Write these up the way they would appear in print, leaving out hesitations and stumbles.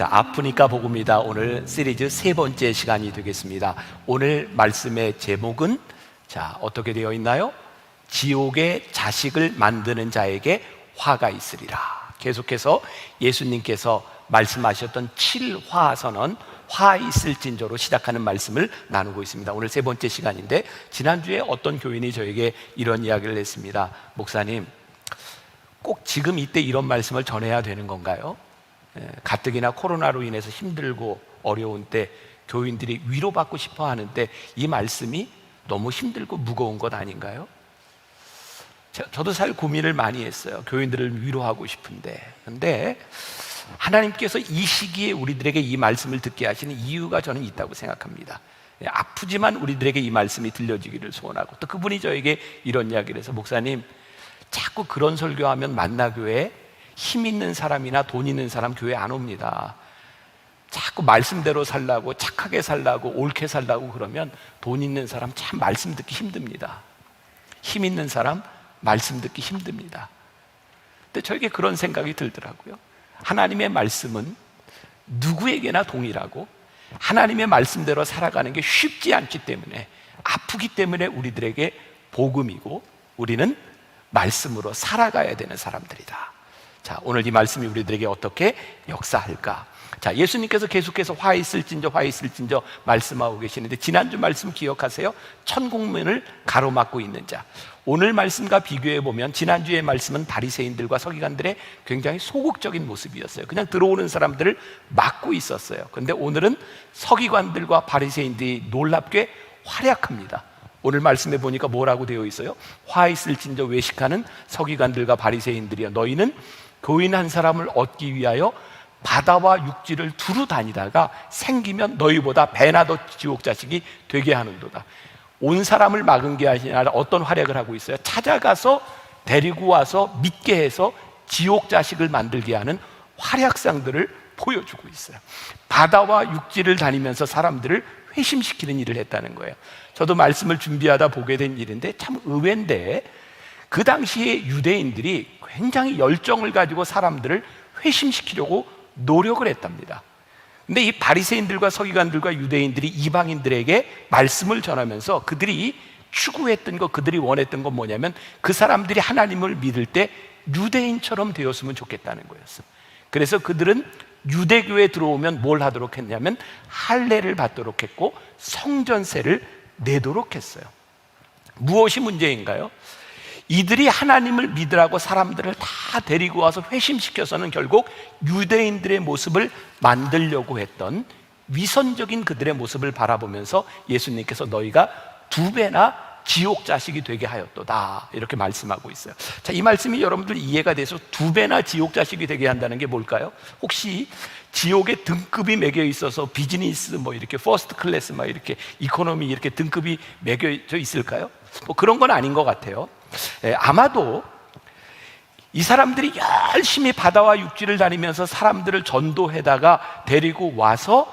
자, 아프니까 복음이다. 오늘 시리즈 세 번째 시간이 되겠습니다. 오늘 말씀의 제목은 어떻게 되어 있나요? 지옥의 자식을 만드는 자에게 화가 있으리라. 계속해서 예수님께서 말씀하셨던 7화선언, 화 있을진저로 시작하는 말씀을 나누고 있습니다. 오늘 세 번째 시간인데, 지난주에 어떤 교인이 저에게 이런 이야기를 했습니다. 목사님, 꼭 지금 이때 이런 말씀을 전해야 되는 건가요? 가뜩이나 코로나로 인해서 힘들고 어려운 때 교인들이 위로받고 싶어 하는데 이 말씀이 너무 힘들고 무거운 것 아닌가요? 저도 사실 고민을 많이 했어요. 교인들을 위로하고 싶은데, 근데 하나님께서 이 시기에 우리들에게 이 말씀을 듣게 하시는 이유가 저는 있다고 생각합니다. 아프지만 우리들에게 이 말씀이 들려지기를 소원하고, 또 그분이 저에게 이런 이야기를 해서, 목사님, 자꾸 그런 설교하면 만나교회 힘 있는 사람이나 돈 있는 사람 교회 안 옵니다. 자꾸 말씀대로 살라고, 착하게 살라고, 옳게 살라고 그러면 돈 있는 사람 참 말씀 듣기 힘듭니다. 힘 있는 사람 말씀 듣기 힘듭니다. 근데 저에게 그런 생각이 들더라고요. 하나님의 말씀은 누구에게나 동일하고, 하나님의 말씀대로 살아가는 게 쉽지 않기 때문에, 아프기 때문에 우리들에게 복음이고, 우리는 말씀으로 살아가야 되는 사람들이다. 자, 오늘 이 말씀이 우리들에게 어떻게 역사할까? 자, 예수님께서 계속해서 화 있을진저 화 있을진저 말씀하고 계시는데, 지난주 말씀 기억하세요? 천국문을 가로막고 있는 자. 오늘 말씀과 비교해 보면 지난주의 말씀은 바리새인들과 서기관들의 굉장히 소극적인 모습이었어요. 그냥 들어오는 사람들을 막고 있었어요. 그런데 오늘은 서기관들과 바리새인들이 놀랍게 활약합니다. 오늘 말씀에 보니까 뭐라고 되어 있어요? 화 있을진저 외식하는 서기관들과 바리새인들이여, 너희는 교인 한 사람을 얻기 위하여 바다와 육지를 두루 다니다가 생기면 너희보다 배나 더 지옥 자식이 되게 하는도다. 온 사람을 막은 게 아니라 어떤 활약을 하고 있어요? 찾아가서 데리고 와서 믿게 해서 지옥 자식을 만들게 하는 활약상들을 보여주고 있어요. 바다와 육지를 다니면서 사람들을 회심시키는 일을 했다는 거예요. 저도 말씀을 준비하다 보게 된 일인데 참 의외인데, 그 당시에 유대인들이 굉장히 열정을 가지고 사람들을 회심시키려고 노력을 했답니다. 근데 이 바리새인들과 서기관들과 유대인들이 이방인들에게 말씀을 전하면서 그들이 추구했던 것, 그들이 원했던 건 뭐냐면, 그 사람들이 하나님을 믿을 때 유대인처럼 되었으면 좋겠다는 거였어요. 그래서 그들은 유대교에 들어오면 뭘 하도록 했냐면 할례를 받도록 했고 성전세를 내도록 했어요. 무엇이 문제인가요? 이들이 하나님을 믿으라고 사람들을 다 데리고 와서 회심시켜서는 결국 유대인들의 모습을 만들려고 했던 위선적인 그들의 모습을 바라보면서 예수님께서 너희가 2배나 지옥 자식이 되게 하였도다, 이렇게 말씀하고 있어요. 자, 이 말씀이 여러분들 이해가 돼서 2배나 지옥 자식이 되게 한다는 게 뭘까요? 혹시 지옥에 등급이 매겨 있어서 비즈니스 이렇게 퍼스트 클래스 이렇게 이코노미 이렇게 등급이 매겨져 있을까요? 그런 건 아닌 것 같아요. 아마도 이 사람들이 열심히 바다와 육지를 다니면서 사람들을 전도해다가 데리고 와서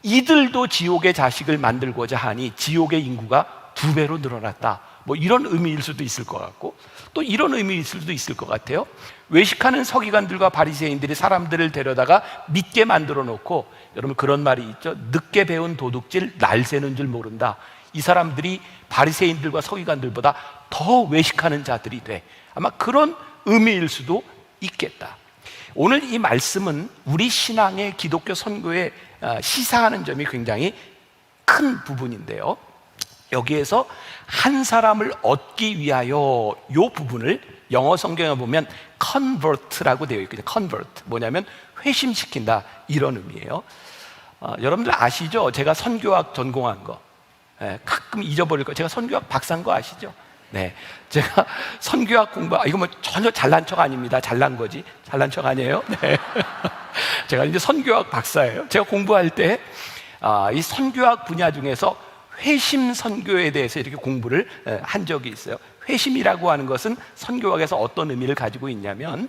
이들도 지옥의 자식을 만들고자 하니 지옥의 인구가 2배로 늘어났다, 이런 의미일 수도 있을 것 같고, 또 이런 의미일 수도 있을 것 같아요. 외식하는 서기관들과 바리새인들이 사람들을 데려다가 믿게 만들어 놓고, 여러분 그런 말이 있죠. 늦게 배운 도둑질 날 새는 줄 모른다. 이 사람들이 바리새인들과 서기관들보다 더 외식하는 자들이 돼. 아마 그런 의미일 수도 있겠다. 오늘 이 말씀은 우리 신앙의 기독교 선교에 시사하는 점이 굉장히 큰 부분인데요, 여기에서 한 사람을 얻기 위하여, 이 부분을 영어 성경에 보면 convert라고 되어 있거든요. convert, 뭐냐면 회심시킨다, 이런 의미예요. 여러분들 아시죠? 제가 선교학 전공한 거, 가끔 잊어버릴 거, 제가 선교학 박사인 거 아시죠? 네, 제가 선교학 이거 전혀 잘난 척 아닙니다. 잘난 거지, 잘난 척 아니에요. 네. 제가 이제 선교학 박사예요. 제가 공부할 때 이 선교학 분야 중에서 회심 선교에 대해서 이렇게 공부를 한 적이 있어요. 회심이라고 하는 것은 선교학에서 어떤 의미를 가지고 있냐면,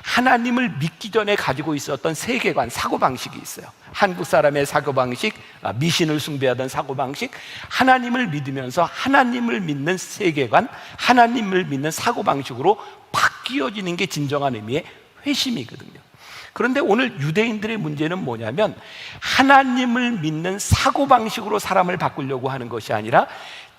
하나님을 믿기 전에 가지고 있었던 세계관, 사고방식이 있어요. 한국 사람의 사고방식, 미신을 숭배하던 사고방식, 하나님을 믿으면서 하나님을 믿는 세계관, 하나님을 믿는 사고방식으로 바뀌어지는 게 진정한 의미의 회심이거든요. 그런데 오늘 유대인들의 문제는 뭐냐면 하나님을 믿는 사고방식으로 사람을 바꾸려고 하는 것이 아니라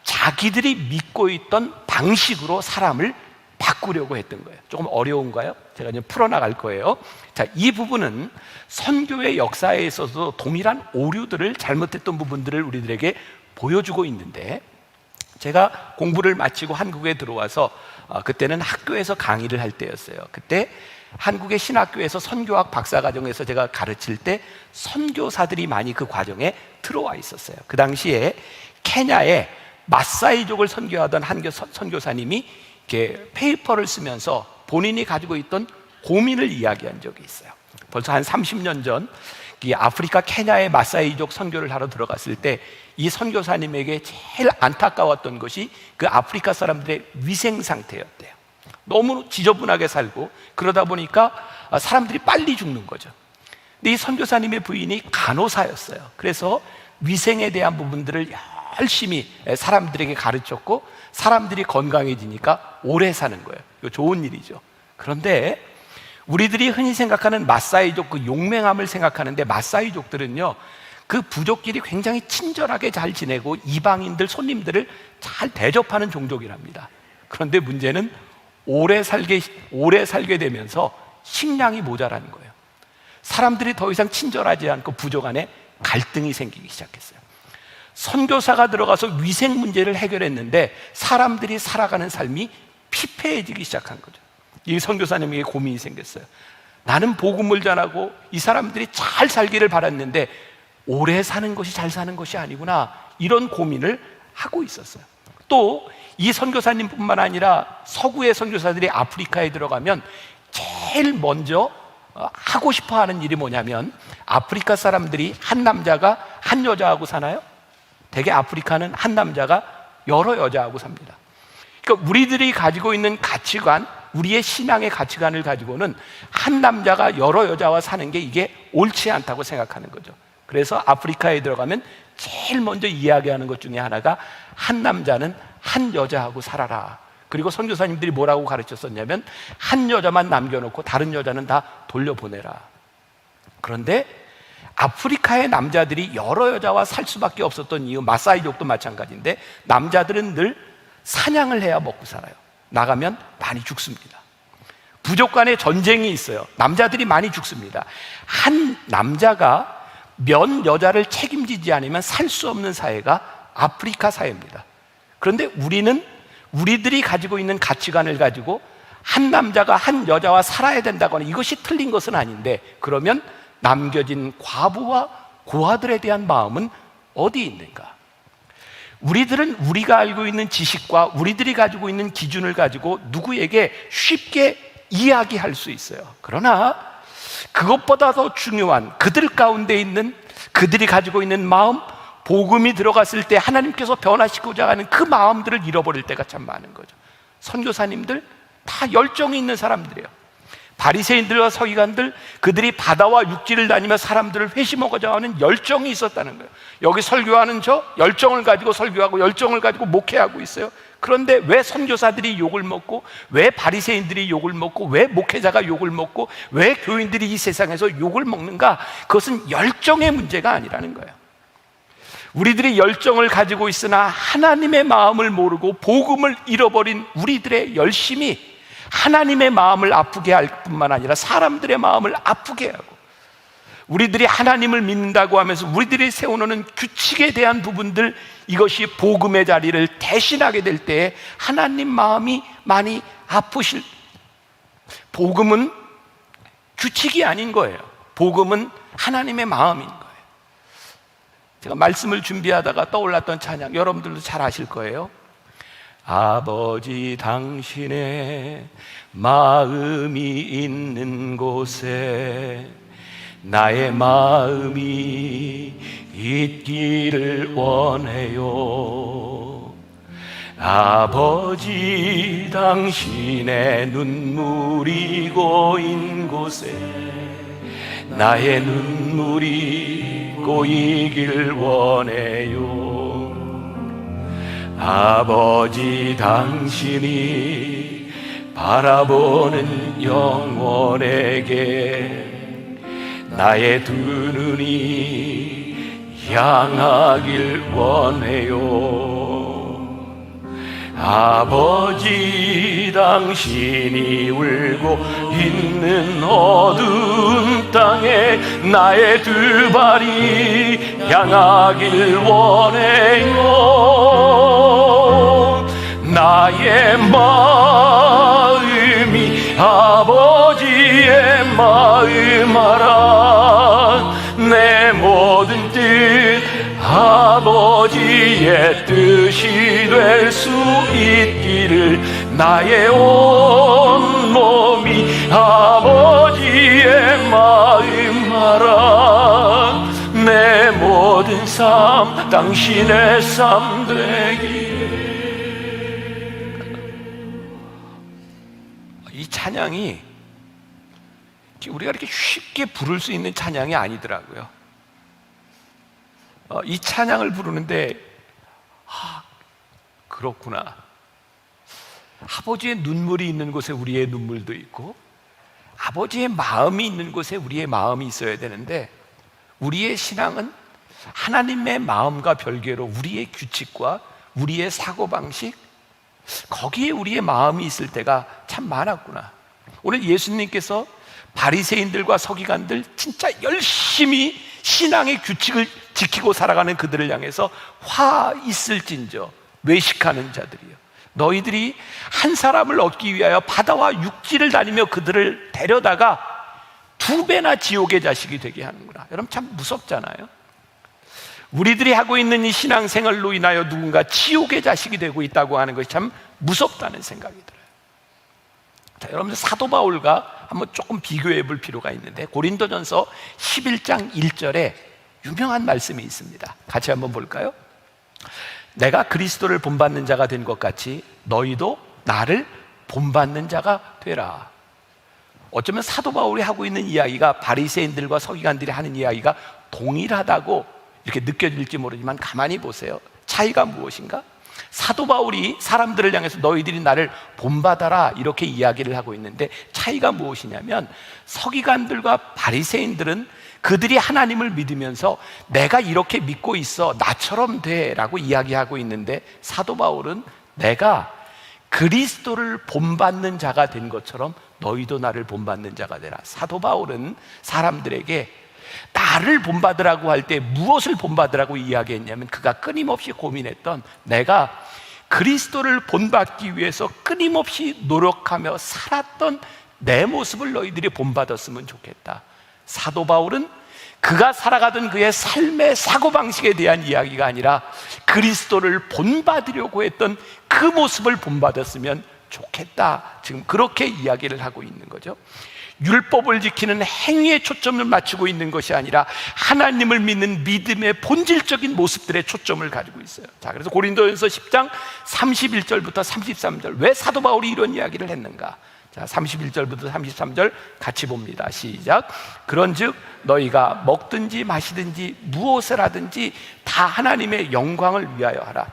자기들이 믿고 있던 방식으로 사람을 바꾸려고 했던 거예요. 조금 어려운가요? 제가 이제 풀어나갈 거예요. 자, 이 부분은 선교의 역사에 있어서 동일한 오류들을, 잘못했던 부분들을 우리들에게 보여주고 있는데, 제가 공부를 마치고 한국에 들어와서 그때는 학교에서 강의를 할 때였어요. 그때 한국의 신학교에서 선교학 박사과정에서 제가 가르칠 때 선교사들이 많이 그 과정에 들어와 있었어요. 그 당시에 케냐에 마사이족을 선교하던 한 선교사님이 이렇게 페이퍼를 쓰면서 본인이 가지고 있던 고민을 이야기한 적이 있어요. 벌써 한 30년 전 이 아프리카 케냐의 마사이족 선교를 하러 들어갔을 때 이 선교사님에게 제일 안타까웠던 것이 그 아프리카 사람들의 위생 상태였대요. 너무 지저분하게 살고 그러다 보니까 사람들이 빨리 죽는 거죠. 근데 이 선교사님의 부인이 간호사였어요. 그래서 위생에 대한 부분들을 열심히 사람들에게 가르쳤고 사람들이 건강해지니까 오래 사는 거예요. 이거 좋은 일이죠. 그런데 우리들이 흔히 생각하는 마사이족, 그 용맹함을 생각하는데, 마사이족들은요 그 부족끼리 굉장히 친절하게 잘 지내고 이방인들, 손님들을 잘 대접하는 종족이랍니다. 그런데 문제는 오래 살게 되면서 식량이 모자라는 거예요. 사람들이 더 이상 친절하지 않고 부족 간에 갈등이 생기기 시작했어요. 선교사가 들어가서 위생 문제를 해결했는데 사람들이 살아가는 삶이 피폐해지기 시작한 거죠. 이 선교사님에게 고민이 생겼어요. 나는 복음을 전하고 이 사람들이 잘 살기를 바랐는데 오래 사는 것이 잘 사는 것이 아니구나, 이런 고민을 하고 있었어요. 또 이 선교사님뿐만 아니라 서구의 선교사들이 아프리카에 들어가면 제일 먼저 하고 싶어 하는 일이 뭐냐면, 아프리카 사람들이 한 남자가 한 여자하고 사나요? 대개 아프리카는 한 남자가 여러 여자하고 삽니다. 그러니까 우리들이 가지고 있는 가치관, 우리의 신앙의 가치관을 가지고는 한 남자가 여러 여자와 사는 게 이게 옳지 않다고 생각하는 거죠. 그래서 아프리카에 들어가면 제일 먼저 이야기하는 것 중에 하나가 한 남자는 한 여자하고 살아라. 그리고 선교사님들이 뭐라고 가르쳤었냐면 한 여자만 남겨놓고 다른 여자는 다 돌려보내라. 그런데 아프리카의 남자들이 여러 여자와 살 수밖에 없었던 이유, 마사이족도 마찬가지인데, 남자들은 늘 사냥을 해야 먹고 살아요. 나가면 많이 죽습니다. 부족 간에 전쟁이 있어요. 남자들이 많이 죽습니다. 한 남자가 몇 여자를 책임지지 않으면 살 수 없는 사회가 아프리카 사회입니다. 그런데 우리는 우리들이 가지고 있는 가치관을 가지고 한 남자가 한 여자와 살아야 된다거나 이것이 틀린 것은 아닌데, 그러면 남겨진 과부와 고아들에 대한 마음은 어디 있는가? 우리들은 우리가 알고 있는 지식과 우리들이 가지고 있는 기준을 가지고 누구에게 쉽게 이야기할 수 있어요. 그러나 그것보다 더 중요한 그들 가운데 있는, 그들이 가지고 있는 마음, 복음이 들어갔을 때 하나님께서 변화시키고자 하는 그 마음들을 잃어버릴 때가 참 많은 거죠. 선교사님들 다 열정이 있는 사람들이에요. 바리새인들과 서기관들, 그들이 바다와 육지를 다니며 사람들을 회심하고자 하는 열정이 있었다는 거예요. 여기 설교하는 저 열정을 가지고 설교하고 열정을 가지고 목회하고 있어요. 그런데 왜 선교사들이 욕을 먹고, 왜 바리새인들이 욕을 먹고, 왜 목회자가 욕을 먹고, 왜 교인들이 이 세상에서 욕을 먹는가? 그것은 열정의 문제가 아니라는 거예요. 우리들이 열정을 가지고 있으나 하나님의 마음을 모르고 복음을 잃어버린 우리들의 열심이 하나님의 마음을 아프게 할 뿐만 아니라 사람들의 마음을 아프게 하고, 우리들이 하나님을 믿는다고 하면서 우리들이 세워놓는 규칙에 대한 부분들, 이것이 복음의 자리를 대신하게 될 때에 하나님 마음이 많이 아프실. 복음은 규칙이 아닌 거예요. 복음은 하나님의 마음인 거예요. 제가 말씀을 준비하다가 떠올랐던 찬양, 여러분들도 잘 아실 거예요. 아버지 당신의 마음이 있는 곳에 나의 마음이 있기를 원해요. 아버지 당신의 눈물이 고인 곳에 나의 눈물이 고이길 원해요. 아버지 당신이 바라보는 영혼에게 나의 두 눈이 향하길 원해요. 아버지, 당신이 울고 있는 어두운 땅에 나의 두 발이 향하길 원해요. 나의 마음이 아버지의 마음 알아. 내 모든 뜻 아버지의 뜻이 될 수 있기를. 나의 온 몸이 아버지의 마음 알아. 내 모든 삶 당신의 삶 되기를. 이 찬양이 우리가 이렇게 쉽게 부를 수 있는 찬양이 아니더라고요. 이 찬양을 부르는데 그렇구나, 아버지의 눈물이 있는 곳에 우리의 눈물도 있고 아버지의 마음이 있는 곳에 우리의 마음이 있어야 되는데, 우리의 신앙은 하나님의 마음과 별개로 우리의 규칙과 우리의 사고방식, 거기에 우리의 마음이 있을 때가 참 많았구나. 오늘 예수님께서 바리새인들과 서기관들, 진짜 열심히 신앙의 규칙을 지키고 살아가는 그들을 향해서 화 있을진저 외식하는 자들이요, 너희들이 한 사람을 얻기 위하여 바다와 육지를 다니며 그들을 데려다가 2배나 지옥의 자식이 되게 하는구나. 여러분, 참 무섭잖아요. 우리들이 하고 있는 이 신앙생활로 인하여 누군가 지옥의 자식이 되고 있다고 하는 것이 참 무섭다는 생각이 들어요. 자, 여러분들 사도 바울과 한번 조금 비교해 볼 필요가 있는데, 고린도전서 11장 1절에 유명한 말씀이 있습니다. 같이 한번 볼까요? 내가 그리스도를 본받는 자가 된 것 같이 너희도 나를 본받는 자가 되라. 어쩌면 사도 바울이 하고 있는 이야기가 바리새인들과 서기관들이 하는 이야기가 동일하다고 이렇게 느껴질지 모르지만, 가만히 보세요. 차이가 무엇인가? 사도 바울이 사람들을 향해서 너희들이 나를 본받아라 이렇게 이야기를 하고 있는데, 차이가 무엇이냐면, 서기관들과 바리새인들은 그들이 하나님을 믿으면서 내가 이렇게 믿고 있어, 나처럼 돼 라고 이야기하고 있는데, 사도 바울은 내가 그리스도를 본받는 자가 된 것처럼 너희도 나를 본받는 자가 되라. 사도 바울은 사람들에게 나를 본받으라고 할 때 무엇을 본받으라고 이야기했냐면, 그가 끊임없이 고민했던, 내가 그리스도를 본받기 위해서 끊임없이 노력하며 살았던 내 모습을 너희들이 본받았으면 좋겠다. 사도 바울은 그가 살아가던 그의 삶의 사고방식에 대한 이야기가 아니라 그리스도를 본받으려고 했던 그 모습을 본받았으면 좋겠다, 지금 그렇게 이야기를 하고 있는 거죠. 율법을 지키는 행위에 초점을 맞추고 있는 것이 아니라 하나님을 믿는 믿음의 본질적인 모습들에 초점을 가지고 있어요. 자, 그래서 고린도전서 10장 31절부터 33절, 왜 사도 바울이 이런 이야기를 했는가? 자, 31절부터 33절 같이 봅니다. 시작. 그런즉 너희가 먹든지 마시든지 무엇을 하든지 다 하나님의 영광을 위하여 하라.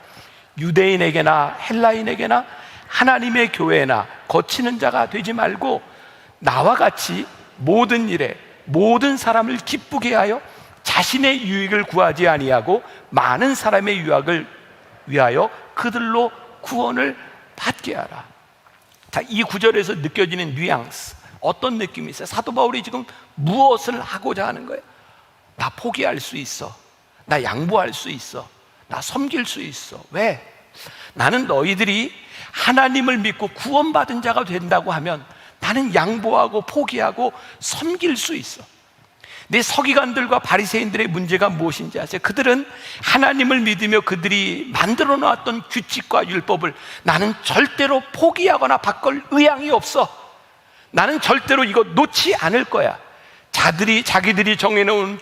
유대인에게나 헬라인에게나 하나님의 교회나 거치는 자가 되지 말고 나와 같이 모든 일에 모든 사람을 기쁘게 하여 자신의 유익을 구하지 아니하고 많은 사람의 유익을 위하여 그들로 구원을 받게 하라. 자, 이 구절에서 느껴지는 뉘앙스, 어떤 느낌이 있어요? 사도 바울이 지금 무엇을 하고자 하는 거예요? 나 포기할 수 있어, 나 양보할 수 있어, 나 섬길 수 있어. 왜? 나는 너희들이 하나님을 믿고 구원받은 자가 된다고 하면 나는 양보하고 포기하고 섬길 수 있어. 근데 서기관들과 바리새인들의 문제가 무엇인지 아세요? 그들은 하나님을 믿으며 그들이 만들어 놓았던 규칙과 율법을 나는 절대로 포기하거나 바꿀 의향이 없어, 나는 절대로 이거 놓지 않을 거야. 자기들이 정해놓은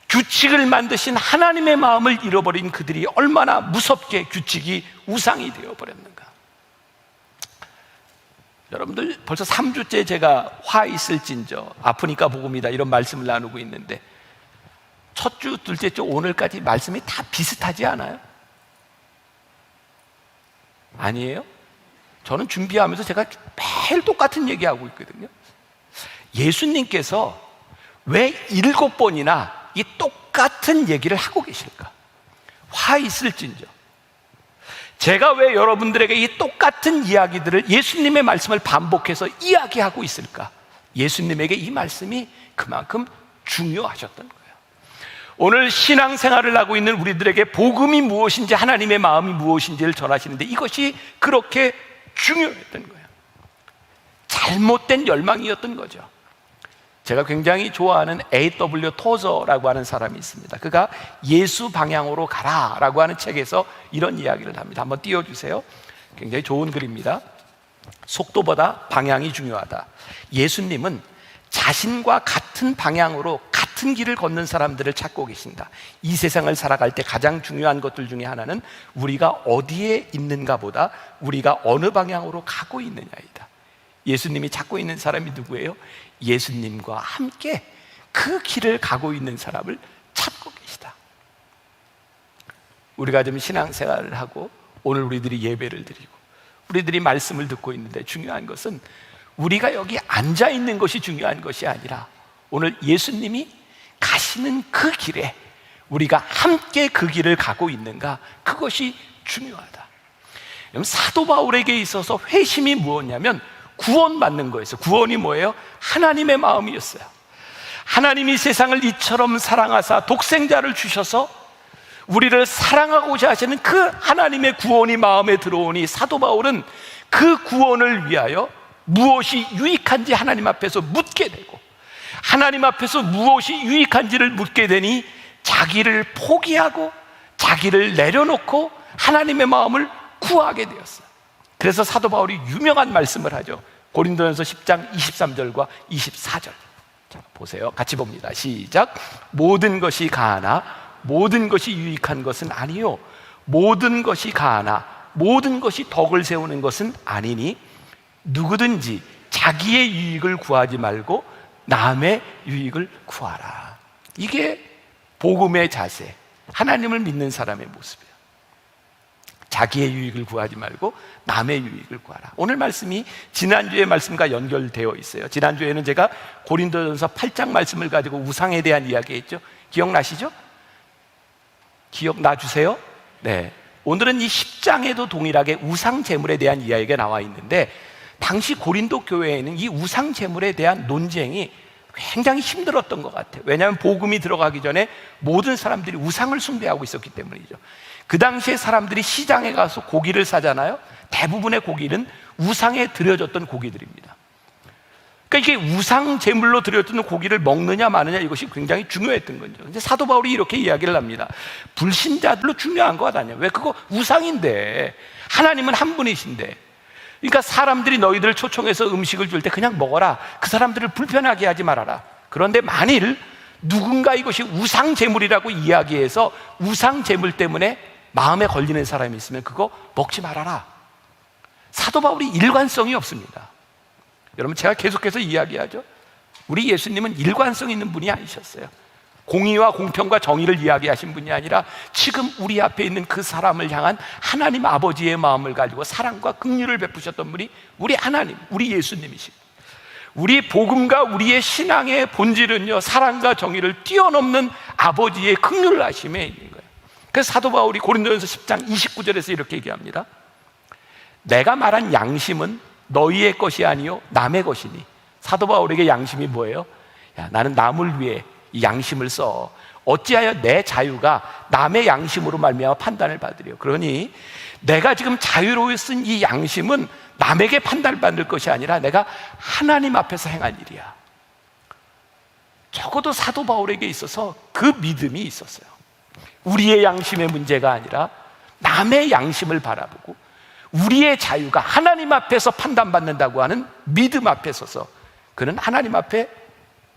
규칙을 만드신 하나님의 마음을 잃어버린 그들이 얼마나 무섭게 규칙이 우상이 되어버렸는가. 여러분들, 벌써 3주째 제가 화 있을진저 아프니까 복음이다 이런 말씀을 나누고 있는데, 첫 주, 둘째 주, 오늘까지 말씀이 다 비슷하지 않아요? 아니에요? 저는 준비하면서 제가 매일 똑같은 얘기하고 있거든요. 예수님께서 왜 7번이나 이 똑같은 얘기를 하고 계실까? 화 있을진저. 제가 왜 여러분들에게 이 똑같은 이야기들을, 예수님의 말씀을 반복해서 이야기하고 있을까? 예수님에게 이 말씀이 그만큼 중요하셨던 거예요. 오늘 신앙생활을 하고 있는 우리들에게 복음이 무엇인지, 하나님의 마음이 무엇인지를 전하시는데 이것이 그렇게 중요했던 거예요. 잘못된 열망이었던 거죠. 제가 굉장히 좋아하는 A.W. 토저라고 하는 사람이 있습니다. 그가 예수 방향으로 가라라고 하는 책에서 이런 이야기를 합니다. 한번 띄워주세요. 굉장히 좋은 글입니다. 속도보다 방향이 중요하다. 예수님은 자신과 같은 방향으로 같은 길을 걷는 사람들을 찾고 계신다. 이 세상을 살아갈 때 가장 중요한 것들 중에 하나는 우리가 어디에 있는가 보다 우리가 어느 방향으로 가고 있느냐이다. 예수님이 찾고 있는 사람이 누구예요? 예수님과 함께 그 길을 가고 있는 사람을 찾고 계시다. 우리가 좀 신앙생활을 하고 오늘 우리들이 예배를 드리고 우리들이 말씀을 듣고 있는데 중요한 것은 우리가 여기 앉아 있는 것이 중요한 것이 아니라 오늘 예수님이 가시는 그 길에 우리가 함께 그 길을 가고 있는가, 그것이 중요하다. 사도 바울에게 있어서 회심이 무엇냐면 구원받는 거였어요. 구원이 뭐예요? 하나님의 마음이었어요. 하나님이 세상을 이처럼 사랑하사 독생자를 주셔서 우리를 사랑하고자 하시는 그 하나님의 구원이 마음에 들어오니 사도 바울은 그 구원을 위하여 무엇이 유익한지 하나님 앞에서 묻게 되고, 하나님 앞에서 무엇이 유익한지를 묻게 되니 자기를 포기하고 자기를 내려놓고 하나님의 마음을 구하게 되었어요. 그래서 사도 바울이 유명한 말씀을 하죠. 고린도전서 10장 23절과 24절. 자, 보세요. 같이 봅니다. 시작. 모든 것이 가하나 모든 것이 유익한 것은 아니요, 모든 것이 가하나 모든 것이 덕을 세우는 것은 아니니 누구든지 자기의 유익을 구하지 말고 남의 유익을 구하라. 이게 복음의 자세, 하나님을 믿는 사람의 모습이에요. 자기의 유익을 구하지 말고 남의 유익을 구하라. 오늘 말씀이 지난주의 말씀과 연결되어 있어요. 지난주에는 제가 고린도전서 8장 말씀을 가지고 우상에 대한 이야기 했죠. 기억나시죠? 기억나주세요? 네. 오늘은 이 10장에도 동일하게 우상 제물에 대한 이야기가 나와 있는데, 당시 고린도 교회에는 이 우상 제물에 대한 논쟁이 굉장히 힘들었던 것 같아요. 왜냐하면 복음이 들어가기 전에 모든 사람들이 우상을 숭배하고 있었기 때문이죠. 그 당시에 사람들이 시장에 가서 고기를 사잖아요. 대부분의 고기는 우상에 드려졌던 고기들입니다. 그러니까 이게 우상 제물로 드려졌던 고기를 먹느냐 마느냐, 이것이 굉장히 중요했던 거죠. 근데 사도 바울이 이렇게 이야기를 합니다. 불신자들로 중요한 것 아니야. 왜? 그거 우상인데, 하나님은 한 분이신데. 그러니까 사람들이 너희들을 초청해서 음식을 줄 때 그냥 먹어라. 그 사람들을 불편하게 하지 말아라. 그런데 만일 누군가 이것이 우상 제물이라고 이야기해서 우상 제물 때문에 마음에 걸리는 사람이 있으면 그거 먹지 말아라. 사도 바울이 일관성이 없습니다. 여러분, 제가 계속해서 이야기하죠. 우리 예수님은 일관성 있는 분이 아니셨어요. 공의와 공평과 정의를 이야기하신 분이 아니라 지금 우리 앞에 있는 그 사람을 향한 하나님 아버지의 마음을 가지고 사랑과 긍휼을 베푸셨던 분이 우리 하나님, 우리 예수님이십니다. 우리 복음과 우리의 신앙의 본질은요, 사랑과 정의를 뛰어넘는 아버지의 긍휼하심에 있는 거예요. 그래서 사도 바울이 고린도전서 10장 29절에서 이렇게 얘기합니다. 내가 말한 양심은 너희의 것이 아니요 남의 것이니. 사도 바울에게 양심이 뭐예요? 야, 나는 남을 위해 이 양심을 써. 어찌하여 내 자유가 남의 양심으로 말미암아 판단을 받으려. 그러니 내가 지금 자유로 쓴 이 양심은 남에게 판단받을 것이 아니라 내가 하나님 앞에서 행한 일이야. 적어도 사도 바울에게 있어서 그 믿음이 있었어요. 우리의 양심의 문제가 아니라 남의 양심을 바라보고 우리의 자유가 하나님 앞에서 판단받는다고 하는 믿음 앞에 서서 그는 하나님 앞에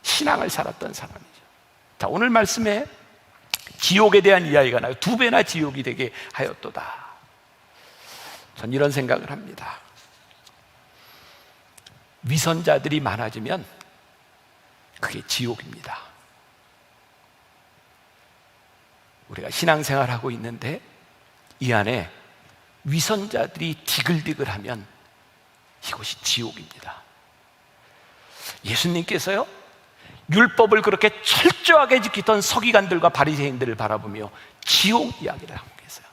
신앙을 살았던 사람이죠. 자, 오늘 말씀에 지옥에 대한 이야기가 나요. 2배나 지옥이 되게 하였도다. 전 이런 생각을 합니다. 위선자들이 많아지면 그게 지옥입니다. 우리가 신앙생활하고 있는데 이 안에 위선자들이 디글디글하면 이것이 지옥입니다. 예수님께서요, 율법을 그렇게 철저하게 지키던 서기관들과 바리새인들을 바라보며 지옥 이야기를 하고 계세요.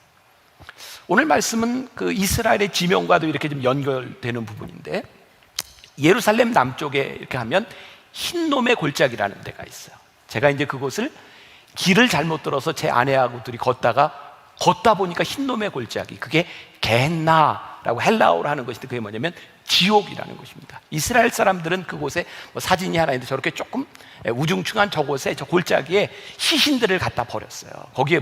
오늘 말씀은 그 이스라엘의 지명과도 이렇게 좀 연결되는 부분인데, 예루살렘 남쪽에 이렇게 하면 흰놈의 골짜기라는 데가 있어요. 제가 이제 그곳을 길을 잘못 들어서 제 아내하고 둘이 걷다 보니까 흰놈의 골짜기, 그게 게헨나라고 헬라어로 하는 것인데 그게 뭐냐면 지옥이라는 것입니다. 이스라엘 사람들은 그곳에 뭐 사진이 하나 있는데 저렇게 조금 우중충한 저곳에, 저 골짜기에 시신들을 갖다 버렸어요. 거기에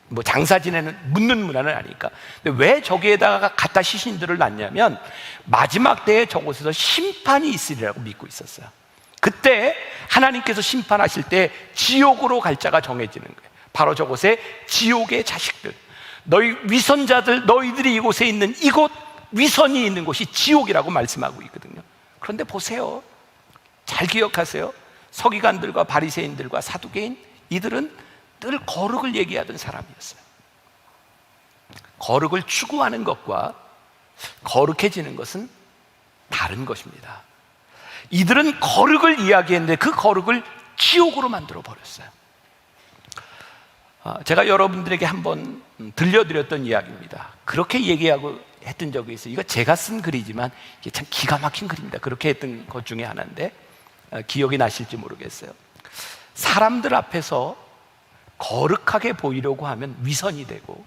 뭐 장사 지내는 묻는 문화는 아니니까. 근데 왜 저기에다가 갖다 시신들을 놨냐면 마지막 때에 저곳에서 심판이 있으리라고 믿고 있었어요. 그때 하나님께서 심판하실 때 지옥으로 갈 자가 정해지는 거예요. 바로 저곳에 지옥의 자식들, 너희 위선자들, 너희들이 이곳에 있는 이곳, 위선이 있는 곳이 지옥이라고 말씀하고 있거든요. 그런데 보세요, 잘 기억하세요. 서기관들과 바리새인들과 사두개인, 이들은 늘 거룩을 얘기하던 사람이었어요. 거룩을 추구하는 것과 거룩해지는 것은 다른 것입니다. 이들은 거룩을 이야기했는데 그 거룩을 지옥으로 만들어 버렸어요. 제가 여러분들에게 한번 들려드렸던 이야기입니다. 그렇게 얘기하고 했던 적이 있어요. 이거 제가 쓴 글이지만 이게 참 기가 막힌 글입니다. 그렇게 했던 것 중에 하나인데 기억이 나실지 모르겠어요. 사람들 앞에서 거룩하게 보이려고 하면 위선이 되고,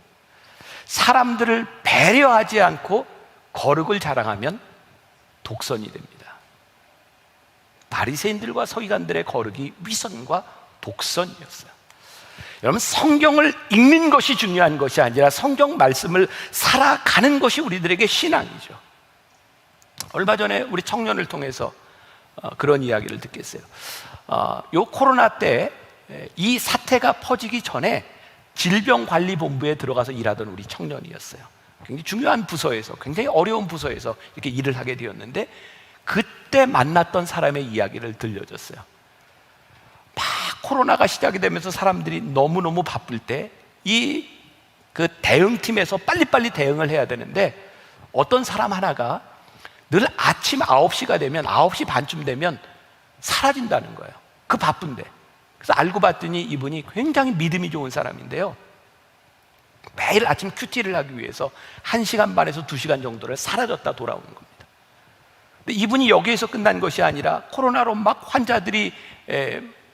사람들을 배려하지 않고 거룩을 자랑하면 독선이 됩니다. 바리새인들과 서기관들의 거룩이 위선과 독선이었어요. 여러분, 성경을 읽는 것이 중요한 것이 아니라 성경 말씀을 살아가는 것이 우리들에게 신앙이죠. 얼마 전에 우리 청년을 통해서 그런 이야기를 듣겠어요. 요 코로나 때 이 사태가 퍼지기 전에 질병관리본부에 들어가서 일하던 우리 청년이었어요. 굉장히 중요한 부서에서, 굉장히 어려운 부서에서 이렇게 일을 하게 되었는데, 그때 만났던 사람의 이야기를 들려줬어요. 막 코로나가 시작이 되면서 사람들이 너무너무 바쁠 때 그 대응팀에서 빨리빨리 대응을 해야 되는데, 어떤 사람 하나가 늘 아침 9시가 되면, 9시 반쯤 되면 사라진다는 거예요. 그 바쁜데. 그래서 알고 봤더니 이분이 굉장히 믿음이 좋은 사람인데요, 매일 아침 큐티를 하기 위해서 1시간 반에서 2시간 정도를 사라졌다 돌아오는 겁니다. 근데 이분이 여기에서 끝난 것이 아니라 코로나로 막 환자들이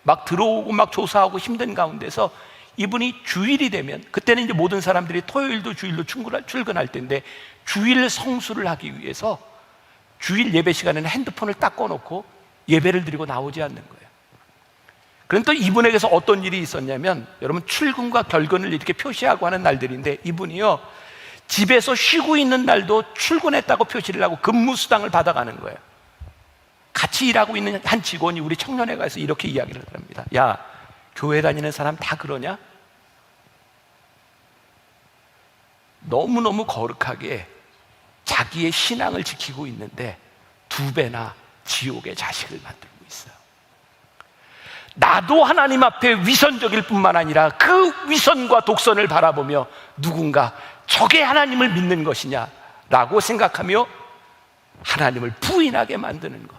막 들어오고 막 조사하고 힘든 가운데서 이분이 주일이 되면, 그때는 이제 모든 사람들이 토요일도 주일로 출근할 때인데, 주일 성수를 하기 위해서 주일 예배 시간에는 핸드폰을 딱 꺼놓고 예배를 드리고 나오지 않는 거예요. 그런데 또 이분에게서 어떤 일이 있었냐면, 여러분, 출근과 결근을 이렇게 표시하고 하는 날들인데, 이분이요 집에서 쉬고 있는 날도 출근했다고 표시를 하고 근무수당을 받아가는 거예요. 같이 일하고 있는 한 직원이 우리 청년회 가서 이렇게 이야기를 합니다. 야, 교회 다니는 사람 다 그러냐? 너무너무 거룩하게 자기의 신앙을 지키고 있는데 2배나 지옥의 자식을 만들고 있어요. 나도 하나님 앞에 위선적일 뿐만 아니라 그 위선과 독선을 바라보며 누군가 저게 하나님을 믿는 것이냐라고 생각하며 하나님을 부인하게 만드는 것.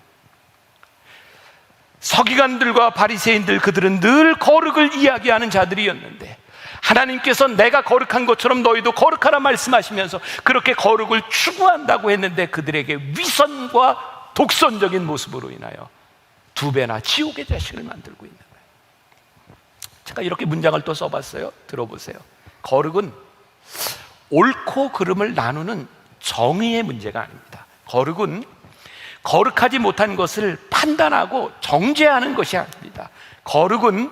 서기관들과 바리새인들, 그들은 늘 거룩을 이야기하는 자들이었는데, 하나님께서 내가 거룩한 것처럼 너희도 거룩하라 말씀하시면서 그렇게 거룩을 추구한다고 했는데, 그들에게 위선과 독선적인 모습으로 인하여 2배나 지옥의 자식을 만들고 있는 거예요. 제가 이렇게 문장을 또 써봤어요. 들어보세요. 거룩은 옳고 그름을 나누는 정의의 문제가 아닙니다. 거룩은 거룩하지 못한 것을 판단하고 정죄하는 것이 아닙니다. 거룩은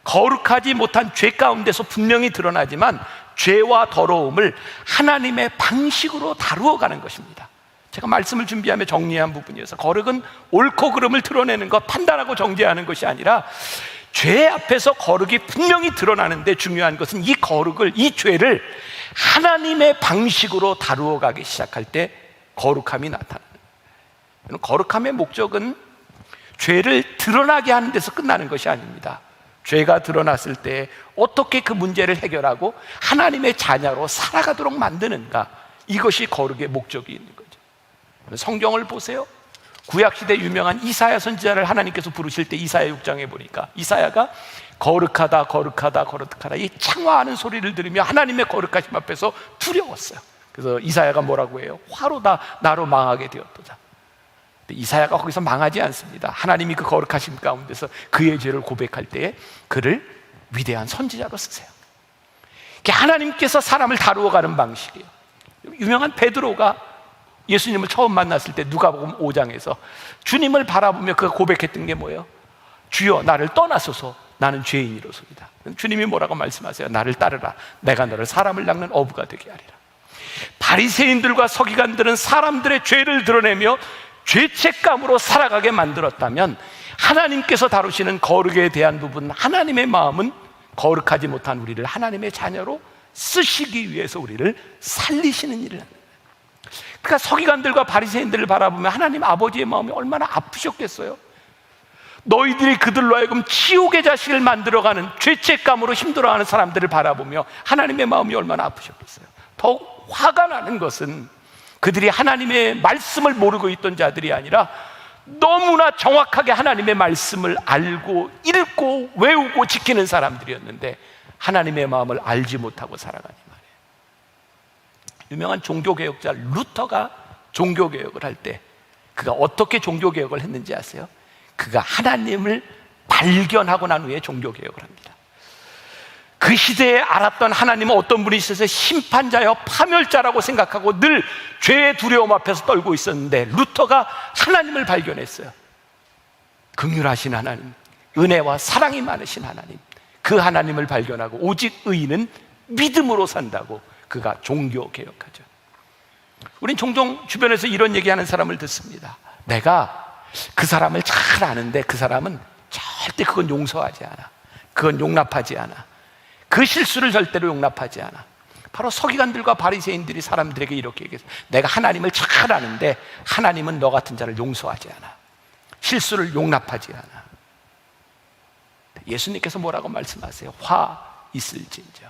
거룩하지 못한 죄 가운데서 분명히 드러나지만 죄와 더러움을 하나님의 방식으로 다루어 가는 것입니다. 제가 말씀을 준비하며 정리한 부분이어서, 거룩은 옳고 그름을 드러내는 것, 판단하고 정죄하는 것이 아니라 죄 앞에서 거룩이 분명히 드러나는데, 중요한 것은 이 거룩을, 이 죄를 하나님의 방식으로 다루어 가기 시작할 때 거룩함이 나타나는 거예요. 거룩함의 목적은 죄를 드러나게 하는 데서 끝나는 것이 아닙니다. 죄가 드러났을 때 어떻게 그 문제를 해결하고 하나님의 자녀로 살아가도록 만드는가, 이것이 거룩의 목적이 있는 거죠. 성경을 보세요. 구약시대 유명한 이사야 선지자를 하나님께서 부르실 때 이사야 6장에 보니까 이사야가 거룩하다 거룩하다 거룩하다 이 창화하는 소리를 들으며 하나님의 거룩하심 앞에서 두려웠어요. 그래서 이사야가 뭐라고 해요? 화로다 나로 망하게 되었도다. 근데 이사야가 거기서 망하지 않습니다. 하나님이 그 거룩하심 가운데서 그의 죄를 고백할 때에 그를 위대한 선지자로 쓰세요. 하나님께서 사람을 다루어가는 방식이에요. 유명한 베드로가 예수님을 처음 만났을 때 누가복음 5장에서 주님을 바라보며 그가 고백했던 게 뭐예요? 주여 나를 떠나소서 나는 죄인이로소이다. 주님이 뭐라고 말씀하세요? 나를 따르라 내가 너를 사람을 낚는 어부가 되게 하리라. 바리새인들과 서기관들은 사람들의 죄를 드러내며 죄책감으로 살아가게 만들었다면 하나님께서 다루시는 거룩에 대한 부분, 하나님의 마음은 거룩하지 못한 우리를 하나님의 자녀로 쓰시기 위해서 우리를 살리시는 일을 합니다. 그러니까 서기관들과 바리새인들을 바라보면 하나님 아버지의 마음이 얼마나 아프셨겠어요. 너희들이 그들로 하여금 지옥의 자식을 만들어가는 죄책감으로 힘들어하는 사람들을 바라보며 하나님의 마음이 얼마나 아프셨겠어요. 더욱 화가 나는 것은 그들이 하나님의 말씀을 모르고 있던 자들이 아니라 너무나 정확하게 하나님의 말씀을 알고 읽고 외우고 지키는 사람들이었는데 하나님의 마음을 알지 못하고 살아가니 말이에요. 유명한 종교개혁자 루터가 종교개혁을 할 때 그가 어떻게 종교개혁을 했는지 아세요? 그가 하나님을 발견하고 난 후에 종교개혁을 합니다. 그 시대에 알았던 하나님은 어떤 분이셔서 심판자여 파멸자라고 생각하고 늘 죄의 두려움 앞에서 떨고 있었는데 루터가 하나님을 발견했어요. 긍휼하신 하나님, 은혜와 사랑이 많으신 하나님, 그 하나님을 발견하고 오직 의인은 믿음으로 산다고 그가 종교개혁하죠. 우린 종종 주변에서 이런 얘기하는 사람을 듣습니다. 내가 그 사람을 잘 아는데 그 사람은 절대 그건 용서하지 않아, 그건 용납하지 않아, 그 실수를 절대로 용납하지 않아. 바로 서기관들과 바리새인들이 사람들에게 이렇게 얘기했어요. 내가 하나님을 잘 아는데 하나님은 너 같은 자를 용서하지 않아, 실수를 용납하지 않아. 예수님께서 뭐라고 말씀하세요? 화 있을진저.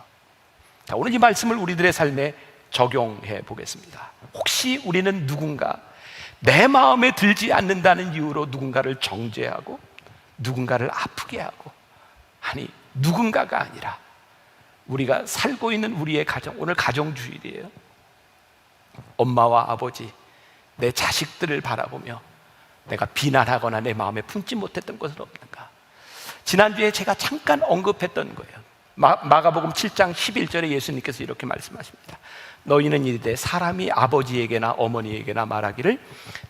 자, 오늘 이 말씀을 우리들의 삶에 적용해 보겠습니다. 혹시 우리는 누군가 내 마음에 들지 않는다는 이유로 누군가를 정죄하고 누군가를 아프게 하고, 아니 누군가가 아니라 우리가 살고 있는 우리의 가정, 오늘 가정주일이에요. 엄마와 아버지, 내 자식들을 바라보며 내가 비난하거나 내 마음에 품지 못했던 것은 없는가? 지난주에 제가 잠깐 언급했던 거예요. 마가복음 7장 11절에 예수님께서 이렇게 말씀하십니다. 너희는 이르되 사람이 아버지에게나 어머니에게나 말하기를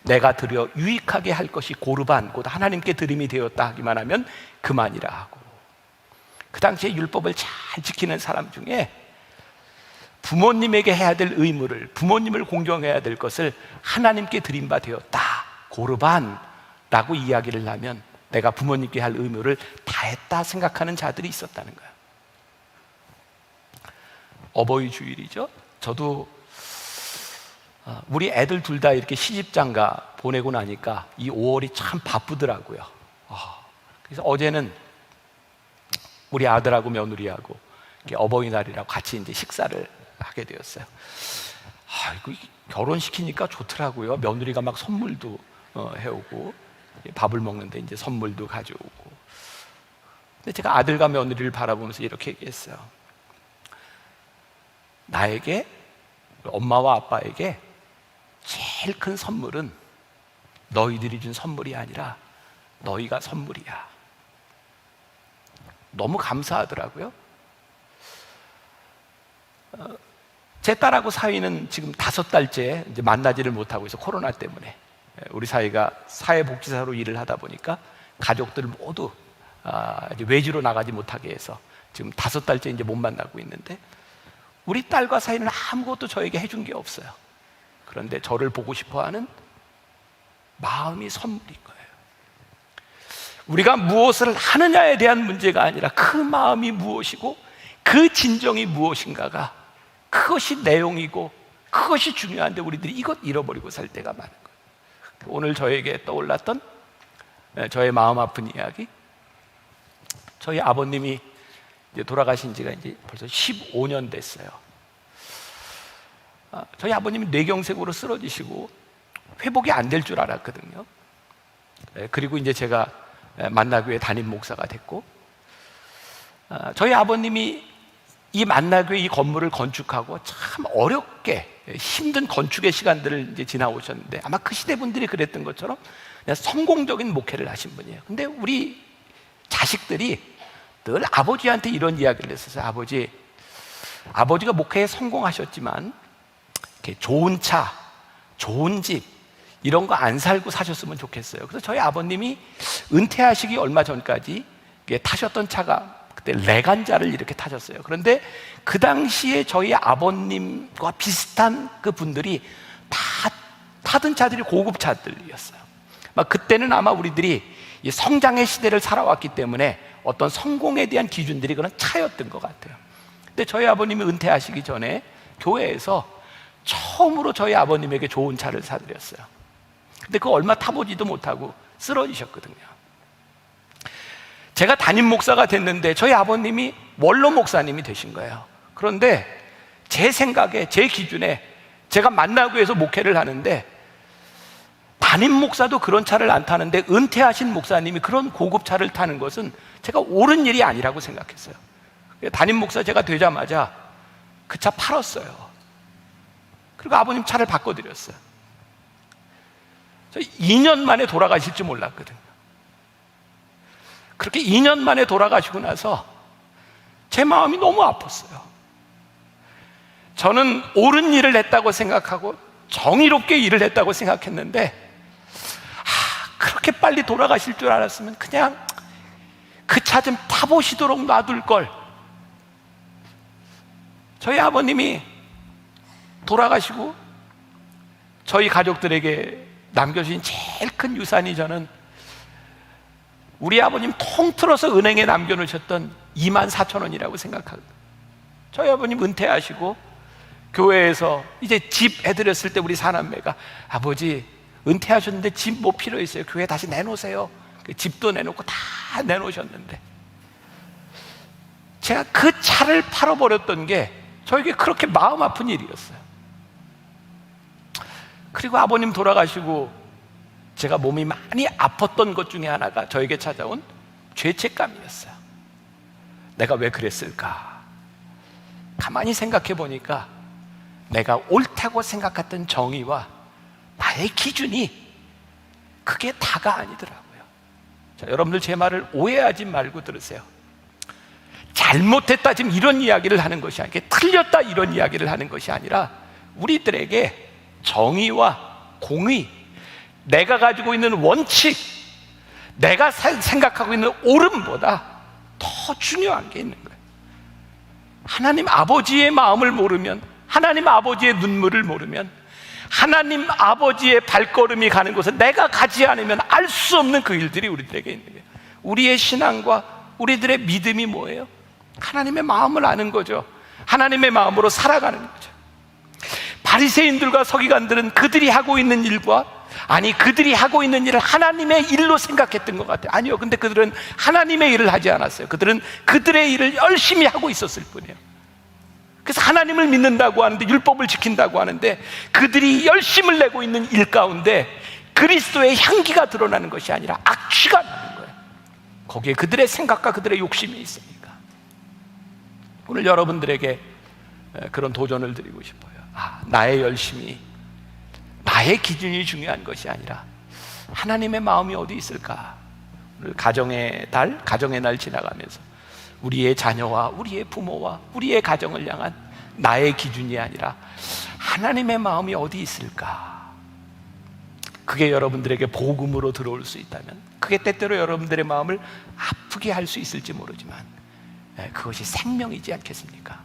내가 드려 유익하게 할 것이 고르반 곧 하나님께 드림이 되었다 하기만 하면 그만이라 하고, 그 당시에 율법을 잘 지키는 사람 중에 부모님에게 해야 될 의무를, 부모님을 공경해야 될 것을 하나님께 드린 바 되었다, 고르반라고 이야기를 하면 내가 부모님께 할 의무를 다 했다 생각하는 자들이 있었다는 거예요. 어버이 주일이죠. 저도 우리 애들 둘 다 이렇게 시집장가 보내고 나니까 이 5월이 참 바쁘더라고요. 그래서 어제는 우리 아들하고 며느리하고 어버이날이라고 같이 이제 식사를 하게 되었어요. 이거 결혼시키니까 좋더라고요. 며느리가 막 선물도 해오고 밥을 먹는데 이제 선물도 가져오고. 근데 제가 아들과 며느리를 바라보면서 이렇게 얘기했어요. 나에게, 엄마와 아빠에게 제일 큰 선물은 너희들이 준 선물이 아니라 너희가 선물이야. 너무 감사하더라고요. 제 딸하고 사위는 지금 5달째 이제 만나지를 못하고 있어. 코로나 때문에. 우리 사위가 사회복지사로 일을 하다 보니까 가족들 모두 이제 외지로 나가지 못하게 해서 지금 5달째 이제 못 만나고 있는데, 우리 딸과 사위는 아무것도 저에게 해준 게 없어요. 그런데 저를 보고 싶어하는 마음이 선물인 거예요. 우리가 무엇을 하느냐에 대한 문제가 아니라 그 마음이 무엇이고 그 진정이 무엇인가가, 그것이 내용이고 그것이 중요한데 우리들이 이것 잃어버리고 살 때가 많은 거예요. 오늘 저에게 떠올랐던 저의 마음 아픈 이야기, 저희 아버님이 이제 돌아가신 지가 이제 벌써 15년 됐어요. 저희 아버님이 뇌경색으로 쓰러지시고 회복이 안 될 줄 알았거든요. 그리고 이제 제가 만나교회 담임 목사가 됐고, 저희 아버님이 이 만나교회 이 건물을 건축하고 참 어렵게 힘든 건축의 시간들을 이제 지나오셨는데, 아마 그 시대 분들이 그랬던 것처럼 그냥 성공적인 목회를 하신 분이에요. 근데 우리 자식들이 늘 아버지한테 이런 이야기를 했었어요. 아버지가 목회에 성공하셨지만 이렇게 좋은 차, 좋은 집 이런 거 안 살고 사셨으면 좋겠어요. 그래서 저희 아버님이 은퇴하시기 얼마 전까지 타셨던 차가 그때 레간자를 이렇게 타셨어요. 그런데 그 당시에 저희 아버님과 비슷한 그 분들이 다 타던 차들이 고급 차들이었어요. 막 그때는 아마 우리들이 이 성장의 시대를 살아왔기 때문에 어떤 성공에 대한 기준들이 그런 차였던 것 같아요. 근데 저희 아버님이 은퇴하시기 전에 교회에서 처음으로 저희 아버님에게 좋은 차를 사드렸어요. 근데 그거 얼마 타보지도 못하고 쓰러지셨거든요. 제가 담임 목사가 됐는데 저희 아버님이 원로 목사님이 되신 거예요. 그런데 제 생각에, 제 기준에 제가 만나교회에서 목회를 하는데 담임 목사도 그런 차를 안 타는데 은퇴하신 목사님이 그런 고급 차를 타는 것은 제가 옳은 일이 아니라고 생각했어요. 담임 목사 제가 되자마자 그 차 팔았어요. 그리고 아버님 차를 바꿔드렸어요. 저 2년 만에 돌아가실 줄 몰랐거든요. 그렇게 2년 만에 돌아가시고 나서 제 마음이 너무 아팠어요. 저는 옳은 일을 했다고 생각하고 정의롭게 일을 했다고 생각했는데, 그렇게 빨리 돌아가실 줄 알았으면 그냥 그 차 좀 타보시도록 놔둘 걸. 저희 아버님이 돌아가시고 저희 가족들에게 남겨주신 제일 큰 유산이, 저는 우리 아버님 통틀어서 은행에 남겨놓으셨던 24,000원이라고 생각하거든요. 저희 아버님 은퇴하시고 교회에서 이제 집 해드렸을 때 우리 사남매가, 아버지 은퇴하셨는데 집 뭐 필요 있어요? 교회 다시 내놓으세요. 집도 내놓고 다 내놓으셨는데, 제가 그 차를 팔아버렸던 게 저에게 그렇게 마음 아픈 일이었어요. 그리고 아버님 돌아가시고 제가 몸이 많이 아팠던 것 중에 하나가 저에게 찾아온 죄책감이었어요. 내가 왜 그랬을까? 가만히 생각해 보니까 내가 옳다고 생각했던 정의와 나의 기준이 그게 다가 아니더라고요. 자, 여러분들 제 말을 오해하지 말고 들으세요. 잘못했다 지금 이런 이야기를 하는 것이 아니라, 틀렸다 이런 이야기를 하는 것이 아니라, 우리들에게 정의와 공의, 내가 가지고 있는 원칙, 내가 생각하고 있는 옳음보다 더 중요한 게 있는 거예요. 하나님 아버지의 마음을 모르면, 하나님 아버지의 눈물을 모르면, 하나님 아버지의 발걸음이 가는 곳에 내가 가지 않으면 알 수 없는 그 일들이 우리들에게 있는 거예요. 우리의 신앙과 우리들의 믿음이 뭐예요? 하나님의 마음을 아는 거죠. 하나님의 마음으로 살아가는 거죠. 바리새인들과 서기관들은 그들이 하고 있는 일과, 그들이 하고 있는 일을 하나님의 일로 생각했던 것 같아요. 아니요, 근데 그들은 하나님의 일을 하지 않았어요. 그들은 그들의 일을 열심히 하고 있었을 뿐이에요. 그래서 하나님을 믿는다고 하는데, 율법을 지킨다고 하는데, 그들이 열심을 내고 있는 일 가운데 그리스도의 향기가 드러나는 것이 아니라 악취가 나는 거예요. 거기에 그들의 생각과 그들의 욕심이 있으니까. 오늘 여러분들에게 그런 도전을 드리고 싶어요. 나의 열심이, 나의 기준이 중요한 것이 아니라 하나님의 마음이 어디 있을까? 오늘 가정의 달, 가정의 날 지나가면서 우리의 자녀와 우리의 부모와 우리의 가정을 향한 나의 기준이 아니라 하나님의 마음이 어디 있을까? 그게 여러분들에게 복음으로 들어올 수 있다면, 그게 때때로 여러분들의 마음을 아프게 할 수 있을지 모르지만 그것이 생명이지 않겠습니까?